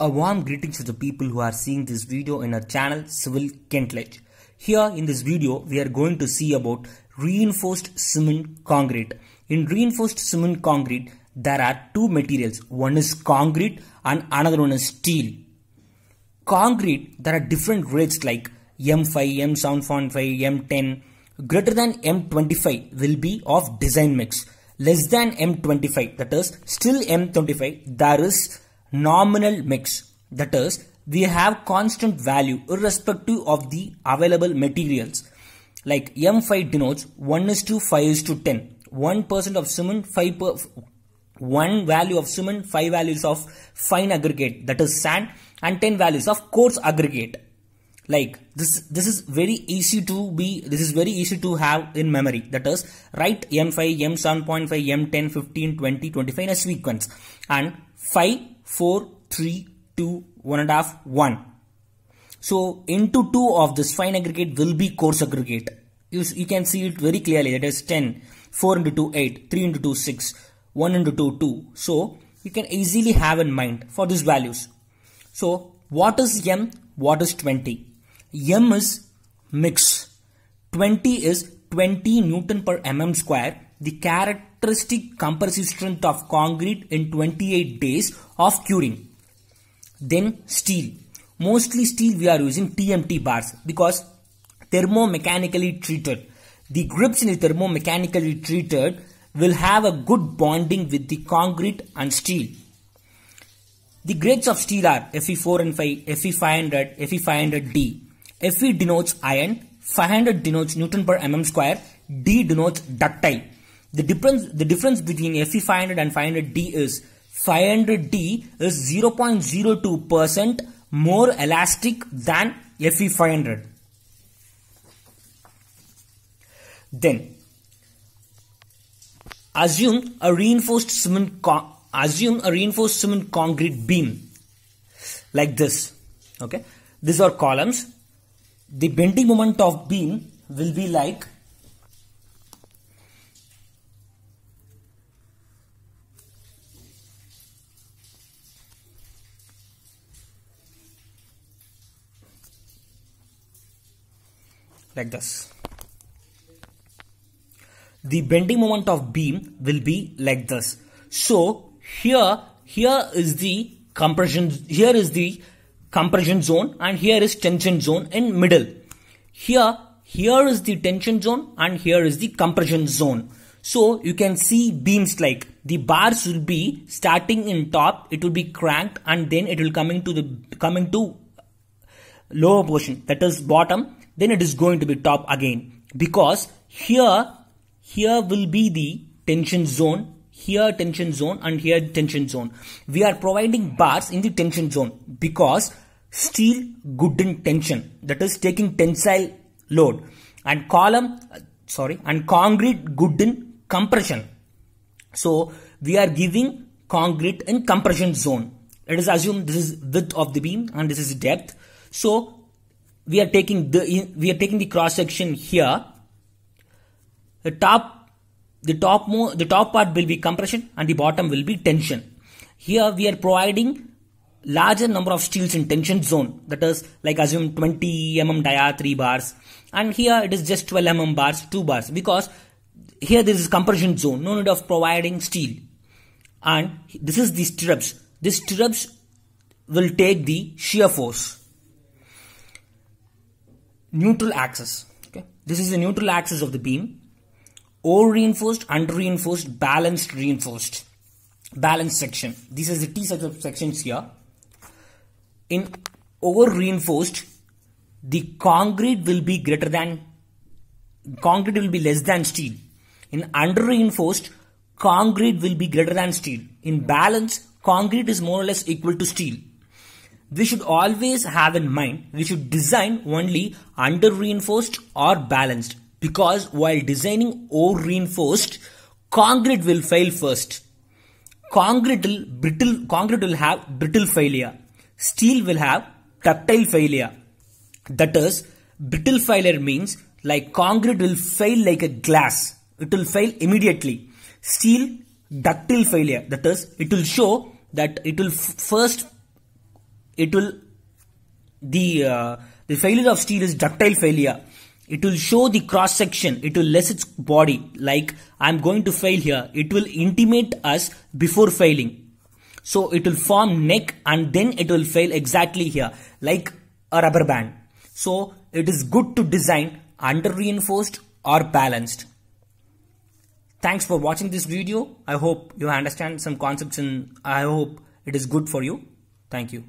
A warm greetings to the people who are seeing this video in our channel Civil Kentledge. Here in this video we are going to see about reinforced cement concrete. In reinforced cement concrete there are two materials. One is concrete and another one is steel. Concrete, there are different grades like M5, M7.5, M10. Greater than M25 will be of design mix. Less than M25, that is still M25, there is nominal mix. That is, we have constant value irrespective of the available materials. Like M5 denotes 1:5:10. 1% of cement, 1 value of cement, 5 values of fine aggregate, that is sand, and 10 values of coarse aggregate. Like this is very easy to have in memory. That is, write M5, M7.5, M10, 15, 20, 25 in a sequence, and 5, 4, 3, 2, 1.5, 1. So into 2 of this fine aggregate will be coarse aggregate. You can see it very clearly. That is 10, 4 into 2, 8, 3 into 2, 6, 1 into 2, 2. So you can easily have in mind for these values. So what is M? What is 20? M is mix. 20 is 20 Newton per mm square. The characteristic compressive strength of concrete in 28 days of curing. Then steel. Mostly steel we are using TMT bars because thermomechanically treated. The grips in the thermomechanically treated will have a good bonding with the concrete and steel. The grades of steel are Fe4 and 5, Fe500, Fe500D. Fe denotes iron, 500 denotes Newton per mm square, D denotes ductile. The difference between Fe500 and 500D is 500D is 0.02% more elastic than Fe500. Then assume a reinforced cement concrete beam like this. Okay, these are columns. The bending moment of beam will be like this. The bending moment of beam will be like this. So here is the compression zone and here is tension zone in middle. Here is the tension zone and here is the compression zone. So you can see beams like the bars will be starting in top, it will be cranked and then it will coming to lower portion, that is bottom, then it is going to be top again, because here will be the tension zone, here tension zone and here tension zone. We are providing bars in the tension zone because steel good in tension, that is taking tensile load, and concrete good in compression. So we are giving concrete in compression zone. Let us assume this is width of the beam and this is depth. So we are taking the cross section here. The top part will be compression and the bottom will be tension. Here we are providing larger number of steels in tension zone, that is like assume 20 mm dia 3 bars, and here it is just 12 mm bars 2 bars, because here this is compression zone, no need of providing steel. And this is the stirrups. These stirrups will take the shear force. Neutral axis. Okay, this is the neutral axis of the beam. Over reinforced, under reinforced, balanced reinforced, balanced section. This is the T set of sections here. In over reinforced, the concrete will be less than steel. In under reinforced, concrete will be greater than steel. In balance, concrete is more or less equal to steel. We should always have in mind, we should design only under reinforced or balanced, because while designing over reinforced, concrete will fail first. Concrete will have brittle failure. Steel will have ductile failure. That is, brittle failure means like concrete will fail like a glass. It will fail immediately. Steel, ductile failure. That is, it will show that it will first it will the failure of steel is ductile failure. It will show the cross section. It will less its body, like I'm going to fail here. It will intimate us before failing. So it will form neck and then it will fail exactly here, like a rubber band. So it is good to design under reinforced or balanced. Thanks for watching this video. I hope you understand some concepts and I hope it is good for you. Thank you.